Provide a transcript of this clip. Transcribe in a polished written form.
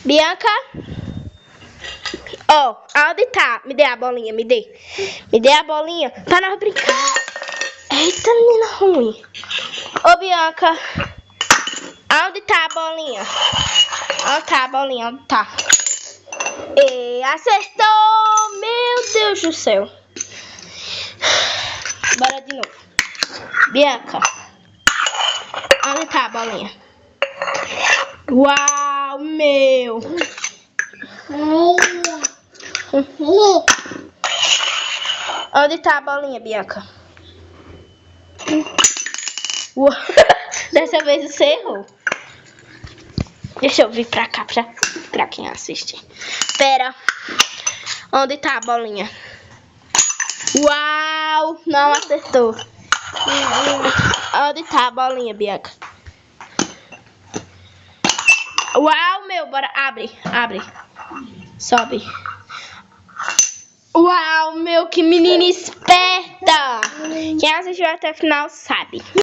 Bianca? Ó, onde tá? Me dê a bolinha, me dê. Me dê a bolinha pra nós brincar. Eita, menina ruim. Ô, Bianca. Onde tá a bolinha? Onde tá a bolinha? Onde tá? E acertou! Meu Deus do céu. Bora de novo. Bianca. Onde tá a bolinha? Uau, meu. Onde tá a bolinha, Bianca? Uau. Dessa vez você errou. Deixa eu vir pra cá pra quem assiste. Pera. Onde tá a bolinha? Uau! Não acertou. Onde tá a bolinha, Bianca? Uau, meu. Bora. Abre. Abre. Sobe. Uau, meu. Que menina esperta. Quem assistiu até o final sabe.